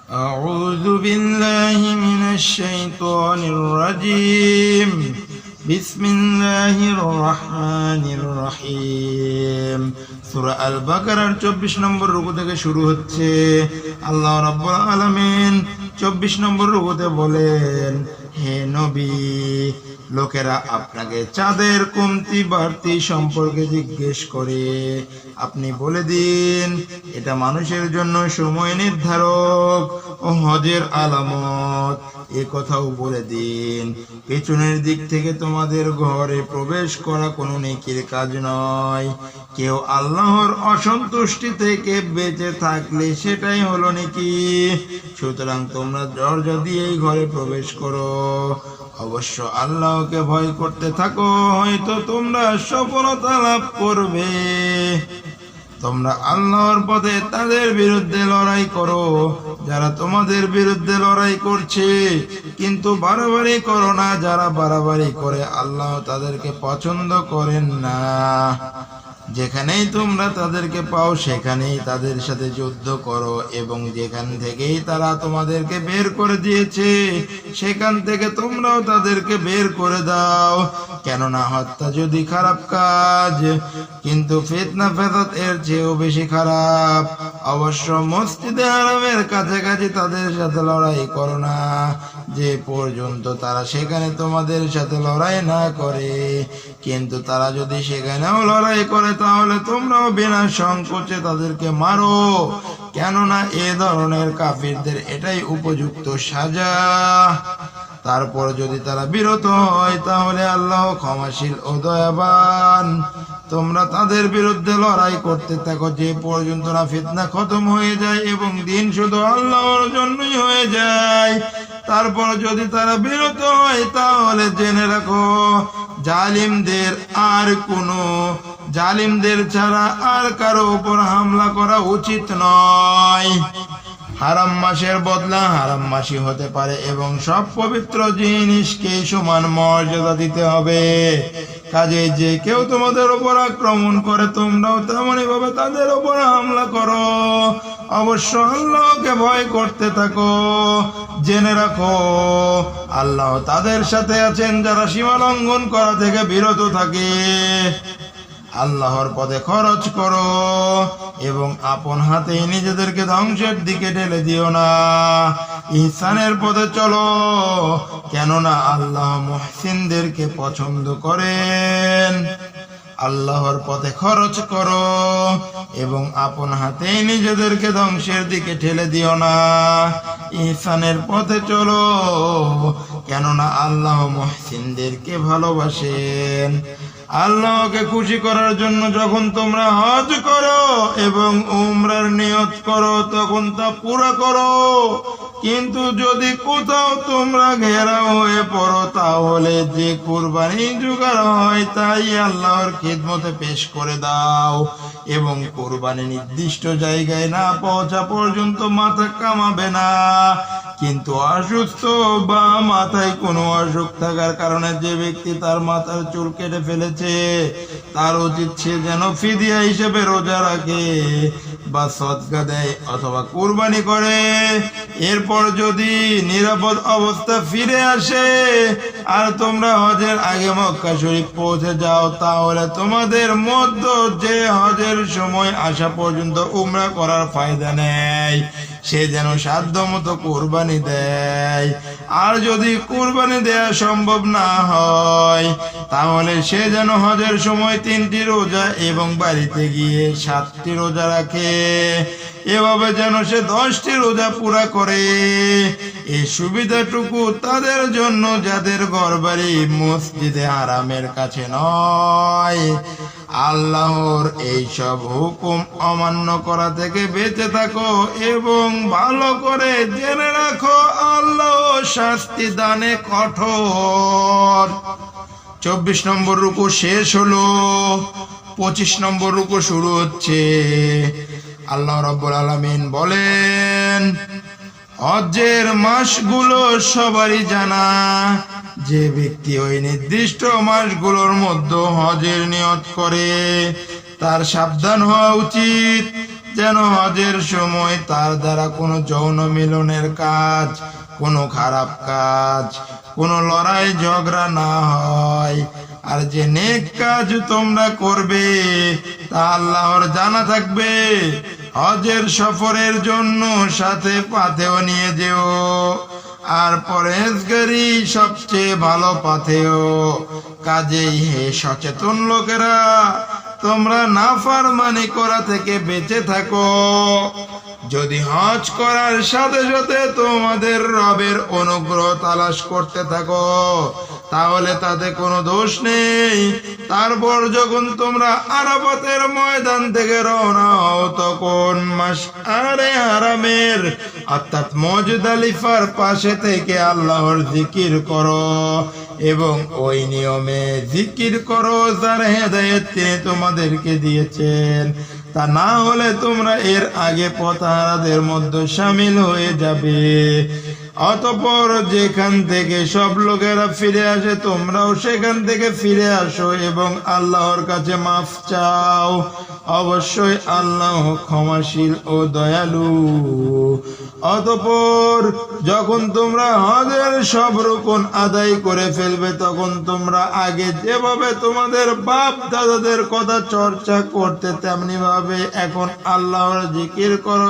أعوذ بالله من الشيطان الرجيم بسم الله الرحمن الرحيم সূরা আল বাকারার 24 নম্বর রুকু থেকে শুরু হচ্ছে। আল্লাহ রাব্বুল আলামিন 24 নম্বর রুকুতে বলেন, হে নবী, লোকেরা আপনাকে চাঁদের কমতি বাড়তি সম্পর্কে জিজ্ঞেস করে, আপনি বলে দিন এটা মানুষের জন্য সময় নির্ধারক ও হজের আলামত। এ কথাও বলে দিন, পেছনের দিক থেকে তোমাদের ঘরে প্রবেশ করা কোনো নেকির কাজ নয়। কেউ আল্লাহর অসন্তুষ্টি থেকে বেঁচে থাকলে সেটাই হলো নেকি। সুতরাং তোমরা দরজা দিয়ে এই ঘরে প্রবেশ করো, অবশ্য আল্লাহকে ভয় করতে থাকো, হয়তো তোমরা সফলতা লাভ করবে। তোমরা আল্লাহর পথে তাদের বিরুদ্ধে লড়াই করো যারা তোমাদের বিরুদ্ধে লড়াই করছে, কিন্তু বাড়াবাড়ি করো না। যারা বাড়াবাড়ি করে আল্লাহ তাদেরকে পছন্দ করেন না। যেখানেই তোমরা তাদেরকে পাও সেখানেই তাদের সাথে যুদ্ধ করো, এবং যেখান থেকেই তারা তোমাদেরকে বের করে দিয়েছে সেখান থেকে তোমরাও তাদেরকে বের করে দাও। কেননা হত্যা যদি খারাপ কাজ, কিন্তু ফিতনা ফাসাদ এর চেয়েও বেশি খারাপ। অবশ্য মসজিদে হারামের কাছাকাছি তাদের সাথে লড়াই করো না, যে পর্যন্ত তারা সেখানে তোমাদের সাথে লড়াই না করে। কিন্তু তারা যদি সেখানেও লড়াই করে তাহলে তোমরাও বিনা সংকোচে তাদেরকে মারো, কেননা এ ধরনের কাফিরদের এটাই উপযুক্ত সাজা। তারপর যদি তারা বিরত হয় তাহলে আল্লাহ ক্ষমাশীল ও দয়াবান। তোমরা তাদের বিরুদ্ধে লড়াই করতে থাকো যে পর্যন্ত না ফিতনা খতম হয়ে যায় এবং দিন শুধু আল্লাহর জন্যই হয়ে যায়। তারপর যদি তারা বিরত হয় তাহলে জেনে রাখো, জালিমদের ছাড়া আর কারো উপর হামলা করা উচিত নয়। হারাম মাসের বদলা হারাম মাসই হতে পারে, এবং সব পবিত্র জিনিসকে সমান মর্যাদা দিতে হবে। কাজে যে কেউ তোমাদের উপর আক্রমণ করে তোমরাও তেমনই ভাবে তাদের উপর হামলা করো। অবশ্য আল্লাহকে ভয় করতে থাকো। জেনে রাখো, আল্লাহ তাদের সাথে আছেন যারা সীমা লঙ্ঘন করা থেকে বিরত থাকে। আল্লাহর পথে খরচ করো এবং আপন হাতে নিজেদেরকে ধ্বংসের দিকে ঠেলে দিও না। ইহসানের পথে চলো, কেননা আল্লাহ মুহসিনদেরকে পছন্দ করেন। আল্লাহর পথে খরচ করো এবং আপন হাতে নিজেদেরকে ধ্বংসের দিকে ঠেলে দিও না। ইহসানের পথে চলো, কেননা আল্লাহ মুহসিনদেরকে ভালোবাসেন। আল্লাহকে খুশি করার জন্য যখন তোমরা হজ করো এবং উমরার নিয়ত করো তখন তা পুরা করো। কিন্তু যদি কোথাও তোমরা ঘেরাও হয়ে পড়ো তাহলে যে কুরবানি জোগাড় হয় তাই আল্লাহর খিদমতে পেশ করে দাও, এবং কুরবানি নির্দিষ্ট জায়গায় না পৌঁছা পর্যন্ত মাথা কামাবে না। কিন্তু অসুস্থ বা মাথায় কোনো অসুখ থাকার কারণে যে ব্যক্তি তার মাথার চুল কেটে ফেলেছে তার উচিত সে যেন ফিদিয়া হিসেবে রোজা রাখে বা সদকা দেয় অথবা কুরবানি করে। এরপর যদি নিরাপদ অবস্থা ফিরে আসে আর তোমরা হজের আগে মক্কা শরীফ পৌঁছে যাও তাহলে তোমাদের মধ্যে যে হজের সময় আসা পর্যন্ত উমরা করার ফায়দা নেই সে যেন সাধ্য মতো কুরবানি দেয়। আর যদি কুরবানি দেয়া সম্ভব না হয় তাহলে সে যেন হজের সময় 3টি রোজা এবং বাড়িতে গিয়ে 7টি রোজা রাখে। এভাবে যেন সে 10টি রোজা পুরা করে। এই সুবিধাটুকু তাদের জন্য যাদের ঘরবাড়ি মসজিদে হারামের কাছে নয়। আল্লাহর এইসব হুকুম অমান্য করা থেকে বেঁচে থাকো এবং ভালো করে জেনে রাখো আল্লাহ শাস্তি দানে কঠোর। 24 নম্বর রুকু শেষ হলো, 25 নম্বর রুকু শুরু হচ্ছে। আল্লাহ রাব্বুল আলামিন বলেন, হজ্জের মাসগুলো সবারই জানা। যে ব্যক্তি ওই নির্দিষ্ট মাসগুলোর মধ্যে হজের নিয়ত করে তার সাবধান হওয়া উচিত। যেন হজের সময় তার দ্বারা কোনো যৌন মিলনের কাজ, কোনো খারাপ কাজ, কোনো লড়াই ঝগড়া না হয়। আর যে নেক কাজ তোমরা করবে তা আল্লাহর জানা থাকবে। হজের সফরের জন্য সাথে পাথেও নিয়ে যেও, আর পরহেজগারি সবচেয়ে ভালো পাথেও। কাজেই হে সচেতন লোকেরা, তোমরা নাফরমানি করা থেকে বেঁচে থাকো। যদি হজ করার সাথে সাথে তোমাদের রবের অনুগ্রহ তালাশ করতে থাকো তাহলে তাতে কোনো দোষ নেই। তারপর যখন তোমরা আরাফাতের ময়দান থেকে রওনা হও তখন মাশআরে হারামের অর্থাৎ মুজদালিফার পাশে থেকে আল্লাহর জিকির করো এবং ওই নিয়মে জিকির করো যার হেদায়েত তিনি তোমাদেরকে দিয়েছেন। তা না হলে তোমরা এর আগে পথহারাদের মধ্যে শামিল হয়ে যাবে। অতঃপর যেখান থেকে সব লোকেরা ফিরে আসে তোমরাও সেখান থেকে ফিরে আসো এবং আল্লাহর কাছে মাফ চাও। অবশ্যই আল্লাহ ক্ষমাশীল ও দয়ালু। অতঃপর যখন তোমরা হজের সব রুকন আদায় করে ফেলবে তখন তোমরা আগে যেভাবে তোমাদের বাপ দাদাদের কথা চর্চা করতে তেমনি ভাবে এখন আল্লাহর জিকির করো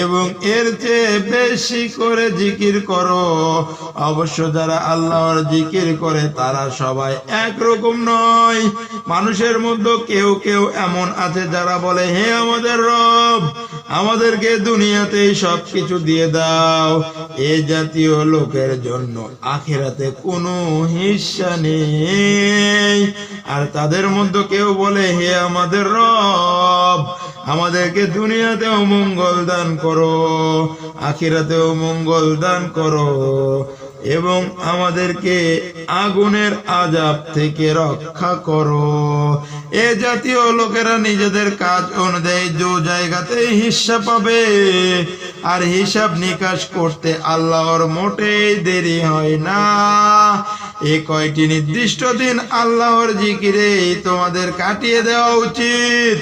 এবং এর চেয়ে বেশি করে জিকির করো। অবশ্য যারা আল্লাহর জিকির করে তারা সবাই একরকম নয়। মানুষের মধ্যে কেউ কেউ এমন আছে যারা বলে, হে আমাদের রব, আমাদেরকে দুনিয়াতেই সবকিছু দিয়ে দাও। এ জাতীয় লোকের জন্য আখিরাতে কোনো হিস্সা নেই। আর তাদের মধ্যে কেউ বলে, হে আমাদের রব, আমাদেরকে দুনিয়াতেও মঙ্গল দান করো, আখিরাতেও মঙ্গল দান করো এবং আমাদেরকে আগুনের আযাব থেকে রক্ষা করো। এ জাতীয় লোকেরা নিজেদের কাজ অনুযায়ী দু জায়গাতেই হিস্সা পাবে। আর হিসাব নিকাশ করতে আল্লাহর মোটেই দেরি হয় না। এই কয়টি নির্দিষ্ট দিন আল্লাহর জিকিরে তোমাদের কাটিয়ে দেওয়া উচিত।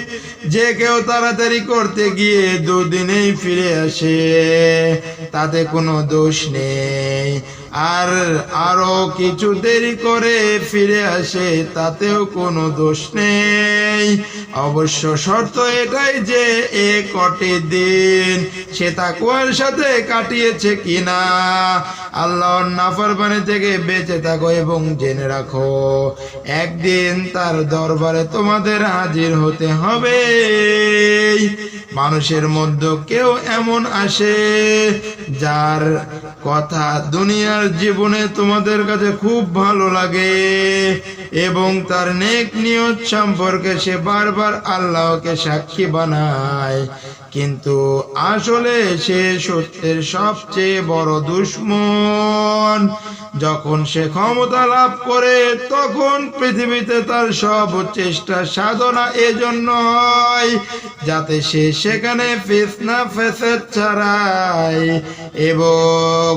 যে কেউ তাড়াতাড়ি করতে গিয়ে দুদিনেই ফিরে আসে তাতে কোনো দোষ নেই, আর আরো কিছু দেরি করে ফিরে আসে তাতেও কোনো দোষ নেই। অবশ্য শর্ত এটাই যে এ কটি দিন সে তাকওয়ার সাথে কাটিয়েছে কিনা। আল্লাহর নাফরমানি থেকে বেঁচে থাকো এবং জেনে রাখো একদিন তার দরবারে তোমাদের হাজির হতে হবে। মানুষের মধ্যে কেউ এমন আসে যার কথা দুনিয়ার জীবনে তোমাদের কাছে খুব ভালো লাগে এবং তার নেক নিয়ত সম্পর্কে সে বারবার আল্লাহকে সাক্ষী বানায়, কিন্তু আসলে সে সত্যের সবচেয়ে বড় দুশমন। যখন সে ক্ষমতা লাভ করে তখন পৃথিবীতে তার সব চেষ্টা সাধনা এজন্য হয় যাতে সে সেখানে ফিতনা ফাসাদ ছড়ায় এবং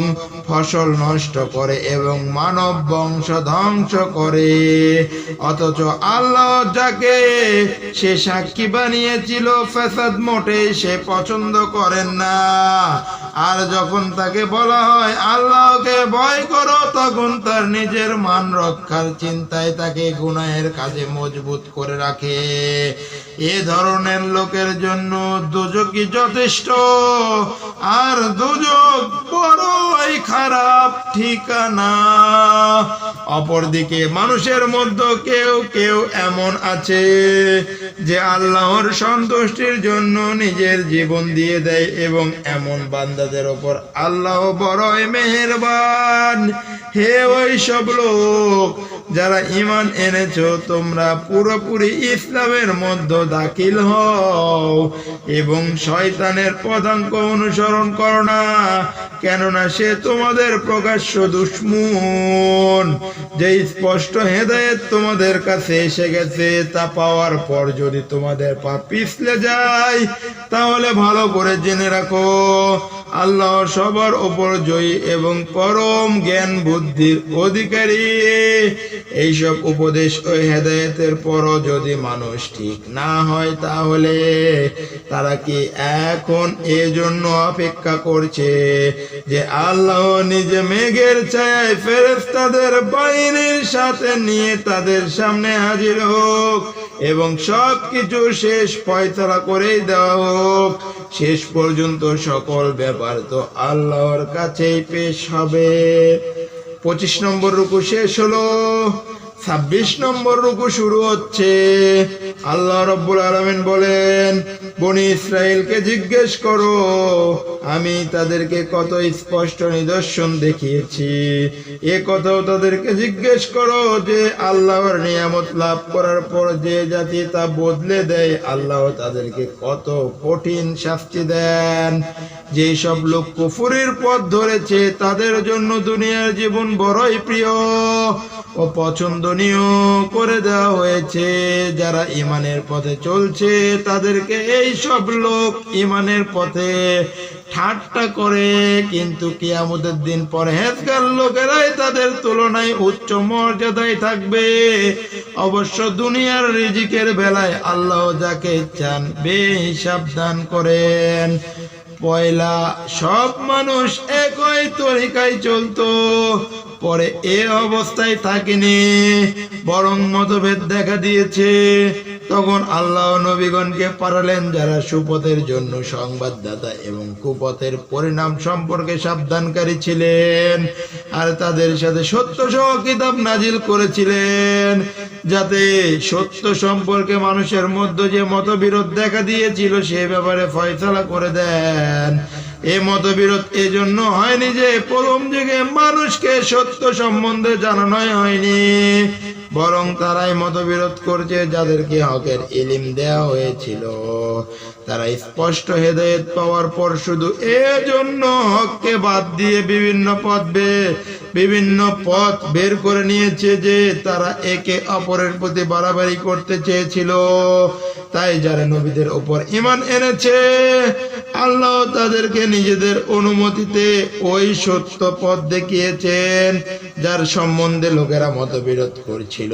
ফসল নষ্ট করে এবং মানব বংশ ধ্বংস করে। অথচ আল্লাহ যাকে সে সাক্ষী বানিয়েছিল ফাসাদ মোটেই সে পছন্দ করেন না। আর যখন তাকে বলা হয় আল্লাহকে ভয় করো তখন তার নিজের মান রক্ষার চিন্তায় তাকে গুনাহের কাজে মজবুত করে রাখে। এ ধরনের লোকের জন্য দোজখই যথেষ্ট, আর দোজখ বড়ই খারাপ ঠিকানা। অপরদিকে মানুষের মধ্যে কেউ কেউ এমন আছে যে আল্লাহর সন্তুষ্টির জন্য নিজের জীবন দিয়ে দেয় এবং এমন বান্দাদের ওপর আল্লাহ বড়ই মেহেরবান। হে ওই সব লোক যারা ঈমান এনেছো, তোমরা পুরোপুরি ইসলামের মধ্যে দাখিল হও এবং শয়তানের পদাঙ্ক অনুসরণ করো না, কেননা সে তোমাদের প্রকাশ্য দুশমন। যে স্পষ্ট হেদায়েত তোমাদের কাছে এসে গেছে তা পাওয়ার পর যদি তোমাদের পা পিছলে যায় তাহলে ভালো করে জেনে রাখো আল্লাহ সবার উপর জয়ী এবং পরম জ্ঞান বুদ্ধির অধিকারী। এইসব উপদেশ ও হেদায়েতের পরও যদি মানুষ ঠিক না হয় তাহলে তারা কি এখন এজন্য অপেক্ষা করছে যে আল্লাহ নিজে মেঘের ছায়ায় ফেরেশতাদের বাহিনীর সাথে নিয়ে তাদের সামনে হাজির হোক এবং সবকিছু শেষ ফয়সালা করেই দেওয়া হোক। শেষ পর্যন্ত সকল ব্যাপার তো আল্লাহর কাছেই পেশ হবে। 25 নম্বর রুকু শেষ হলো, 26 নম্বর রুকু শুরু হচ্ছে। আল্লাহ রাব্বুল আলামিন বলেন, বনি ইসরাইলকে জিজ্ঞেস করো আমি তাদেরকে কত স্পষ্ট নিদর্শন দেখিয়েছি। এ কথাও তাদেরকে জিজ্ঞেস করো যে আল্লাহর নিয়ামত লাভ করার পর যে জাতি তা বদলে দেয় আল্লাহ তাদেরকে কত কঠিন শাস্তি দেন। যেই সব লোক কুফরের পথ ধরেছে তাদের জন্য দুনিয়ার জীবন বড়ই প্রিয় ও পছন্দনীয় করে দেওয়া হয়েছে। যারা ইমানের পথে চলছে তাদেরকে এই সব লোক ইমানের পথে ঠাট্টা করে, কিন্তু কিয়ামতের দিন পরহেজগার লোকেরাই তাদের তুলনায় উচ্চ মর্যাদায় থাকবে। অবশ্য দুনিয়ার রিজিকের বেলায় আল্লাহ যাকে চান বেহিসাব দান করেন। পয়লা সব মানুষ একই তরিকায় চলতো, পরে এ অবস্থায় থাকেনি, বরং মতভেদ দেখা দিয়েছে। তখন আল্লাহ নবীগণকে পাঠালেন যারা সুপথের জন্য সংবাদদাতা এবং কুপথের পরিণাম সম্পর্কে সাবধানকারী ছিলেন, আর তাদের সাথে সত্য সহ কিতাব নাজিল করেছিলেন যাতে সত্য সম্পর্কে মানুষের মধ্যে যে মতবিরোধ দেখা দিয়েছিল সে ব্যাপারে ফয়সালা করে দেন। এই মতবিরোধ এজন্য হয়নি যে প্রথম যুগে মানুষকে সত্য সম্বন্ধে জানানোই হয়নি, বরং তারাই মতবিরোধ করছে যাদেরকে হকের ইলম দেওয়া হয়েছিল। তারা স্পষ্ট হেদায়েত পাওয়ার পর শুধু এজন্য হককে বাদ দিয়ে বিভিন্ন পথ বের করে নিয়েছে যে তারা একে অপরের প্রতি বাড়াবাড়ি করতে চেয়েছিল। তাই যারা নবীদের উপর ঈমান এনেছে আল্লাহ তাদেরকে নিজেদের অনুমতিতে ওই সত্য পথ দেখিয়েছেন যার সম্বন্ধে লোকেরা মতবিরোধ করছিল।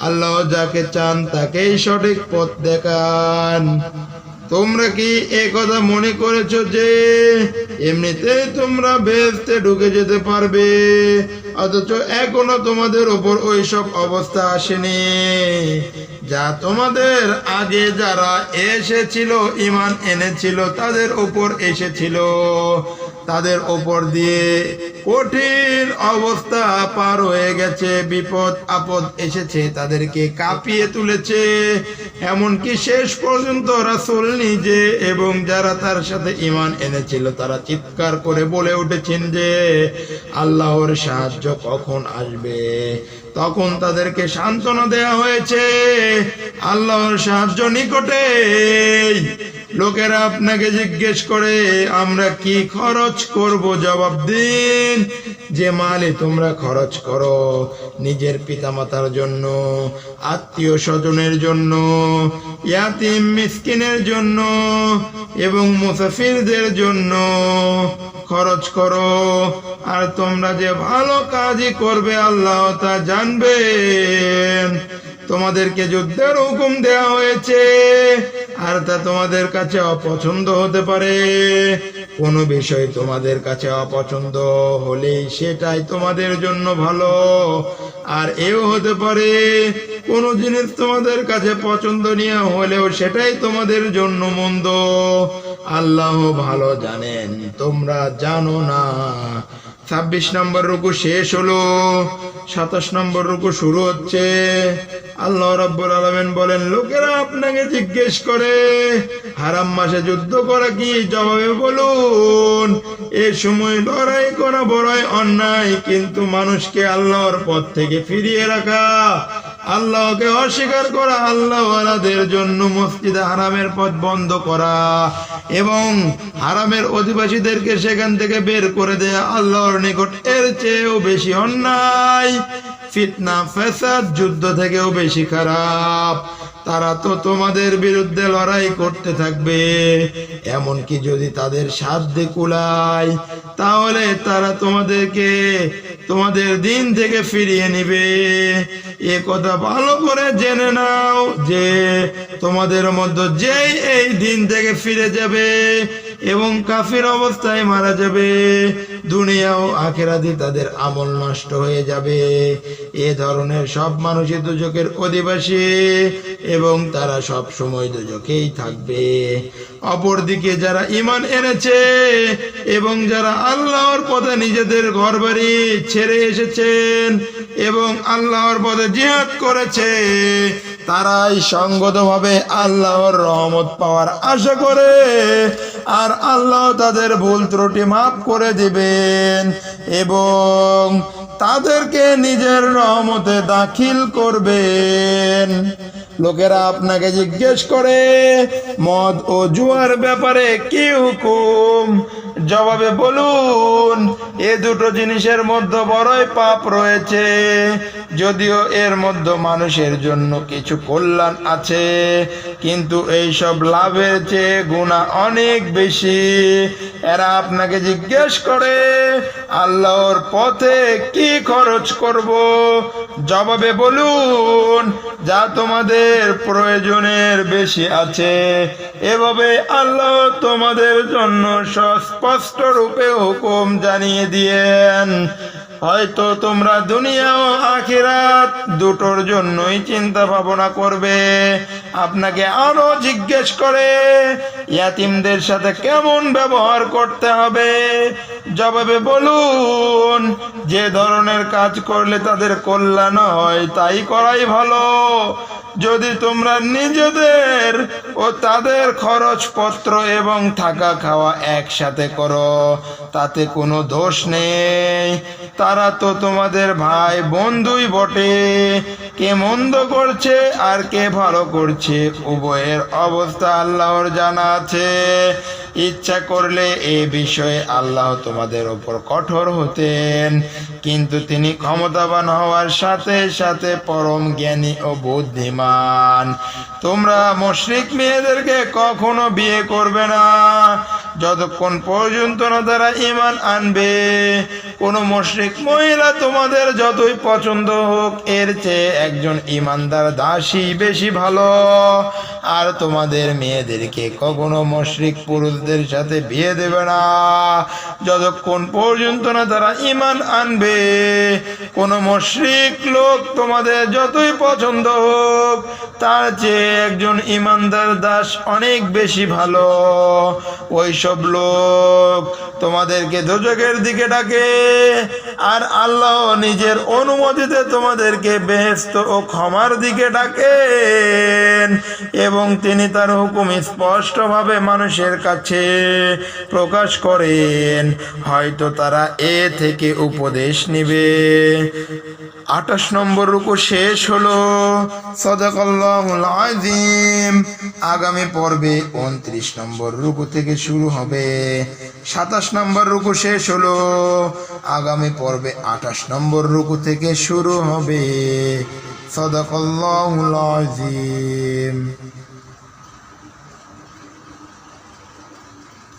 আল্লাহ যাকে চান তাকেই সঠিক পথ দেখান। তোমরা কি একথা মনে করেছো যে এমনিতে তোমরা বেহেশতে ঢুকে যেতে পারবে, অথচ এখনো তোমাদের উপর ওই সব অবস্থা আসেনি যা তোমাদের আগে যারা এসেছিল ঈমান এনেছিল তাদের উপর এসেছিল। তাদের উপর দিয়ে কঠিন অবস্থা পার হয়ে গেছে, বিপদ আপদ এসেছে, তাদেরকে কাঁপিয়ে তুলেছে। এমনকি শেষ পর্যন্ত রাসূল নিজে এবং যারা তার সাথে ঈমান এনেছিল তারা চিৎকার করে বলে উঠেছেন যে আল্লাহর সাহায্য কখন আসবে। তখন তাদেরকে সান্ত্বনা দেয়া হয়েছে আল্লাহর সাহায্য নিকটে। লোকেরা আপনাকে জিজ্ঞেস করে আমরা কি খরচ করব, জবাব দিন যে মালে তোমরা খরচ করো নিজের পিতামাতার জন্য, আত্মীয় স্বজনের জন্য, ইয়াতিম মিসকিনের জন্য এবং মুসাফিরদের জন্য খরচ করো। আর তোমরা যে ভালো কাজই করবে আল্লাহ তা জানবেন। তোমাদেরকে যুদ্ধের হুকুম দেওয়া হয়েছে আর তা তোমাদের কাছে অপছন্দ হতে পারে। কোনো বিষয় তোমাদের কাছে অপছন্দ হলেই সেটাই তোমাদের জন্য ভালো, আর এও হতে পারে কোনো জিনিস তোমাদের কাছে পছন্দনীয় হলেও সেটাই তোমাদের জন্য মন্দ। আল্লাহ ভালো জানেন, তোমরা জানো না। 26 নম্বর রুকু শেষ হলো, 27 নম্বর রুকু শুরু হচ্ছে। আল্লাহ রাব্বুল আলামিন বলেন, লোকেরা আপনাকে জিজ্ঞেস করে হারাম মাসে যুদ্ধ করা কি, জবাবে বলুন এ সময় লড়াই করা বড়ই অন্যায়, কিন্তু মানুষকে আল্লাহর পথ থেকে ফিরিয়ে রাখা, আল্লাহকে অস্বীকার করা, আল্লাহওয়ালাদের জন্য মসজিদে হারামের পথ বন্ধ করা এবং হারামের অধিবাসীদেরকে সেখান থেকে বের করে দেয়া আল্লাহর নিকট এর চেয়েও বেশি অন্যায়। ফিতনা ফাসাদ যুদ্ধ থেকেও বেশি খারাপ। তারা তো তোমাদের বিরুদ্ধে লড়াই করতে থাকবে, এমনকি যদি তাদের সাধ্যে কুলায় তাহলে তারা তোমাদেরকে তোমাদের দিন থেকে ফিরিয়ে নিবে। এ কথা ভালো করে জেনে নাও যে তোমাদের মধ্যে যেই এই দিন থেকে ফিরে যাবে এবং কাফির অবস্থায় মারা যাবে, দুনিয়া ও আখিরাতে তাদের আমল নষ্ট হয়ে যাবে। এ ধরনের সব মানুষই দুজকের অধিবাসী এবং তারা সব সময় দুজকেই থাকবে। অপরদিকে যারা ঈমান এনেছে এবং যারা আল্লাহর পথে নিজেদের ঘরবাড়ি ছেড়ে এসেছেন এবং আল্লাহর পথে জিহাদ করেছে, তারাই সঙ্গতভাবে আল্লাহর রহমত পাওয়ার আশা করে, আর আল্লাহ তাদের ভুল ত্রুটি মাফ করে দিবেন এবং তাদেরকে নিজের রহমতে দাখিল করবেন। লোকেরা আপনাকে জিজ্ঞেস করে মদ ও জুয়ার ব্যাপারে কি হুকুম, জবাবে বলুন এ দুটো জিনিসের মধ্যে বড়ই পাপ রয়েছে, যদিও এর মধ্যে মানুষের জন্য কিছু কল্যাণ আছে, কিন্তু এইসব লাভের চেয়ে গুনাহ অনেক বেশি। এরা আপনাকে জিজ্ঞেস করে আল্লাহর পথে কি খরচ করব, জবাবে বলুন যা তোমাদের প্রয়োজনের বেশি আছে। এভাবে আল্লাহ তোমাদের জন্য স্পষ্ট রূপে হুকুম জানিয়ে দিয়েন। হয়তো তোমরা দুনিয়া ও আখিরাত দুটোর জন্যই চিন্তা ভাবনা করবে। আপনাকে আরো জিজ্ঞেস করে ইয়াতিমদের সাথে কেমন ব্যবহার করতে হবে, জবাবে বলুন যে ধরনের কাজ করলে তাদের কল্যাণ হয় তাই করাই ভালো। যদি তোমরা নিজেদের ও তাদের খরচপত্র এবং থাকা খাওয়া একসাথে করো তাতে কোনো দোষ নেই, তারা তো তোমাদের ভাই বন্ধুই বটে। কে মন্দ করছে আর কে ভালো করছে উভয়ের অবস্থা আল্লাহর জানা আছে। ইচ্ছা করলে এ বিষয়ে আল্লাহ তোমাদের ওপর কঠোর হতেন, কিন্তু তিনি ক্ষমতাবান হওয়ার সাথে সাথে পরম জ্ঞানী ও বুদ্ধিমান। তোমরা মুশরিক মেয়েদেরকে কখনো বিয়ে করবে না যতক্ষণ পর্যন্ত না তারা ঈমান আনবে। কোন মুশরিক মহিলা তোমাদের যতই পছন্দ হোক এর চেয়ে একজন ঈমানদার দাসী বেশি ভালো। আর তোমাদের মেয়েদেরকে কখনো মুশরিক পুরুষদের সাথে বিয়ে দেবে না যতক্ষণ পর্যন্ত না তারা ঈমান আনবে। কোন মুশরিক লোক তোমাদের যতই পছন্দ হোক তার চেয়ে একজন ঈমানদার দাস অনেক বেশি ভালো। ওইসব লোক তোমাদেরকে দোজখের দিকে ডাকে, আর আল্লাহ নিজের অনুমতিতে তোমাদেরকে বেহেশত ও ক্ষমার দিকে ডাকেন এবং তিনি তার হুকুম স্পষ্টভাবে মানুষের কাছে প্রকাশ করেন। হয়তো তারা এ থেকে উপদেশ নিবে। 28 নম্বর রুকু শেষ হলো। সাদাকাল্লাহুল আযীম। আগামী পর্বে 29 নম্বর রুকু থেকে শুরু হবে। 27 নম্বর রুকু শেষ হলো। আগামী পর্বে 28 নম্বর রুকু থেকে শুরু হবে। সাদাকাল্লাহুল আযীম।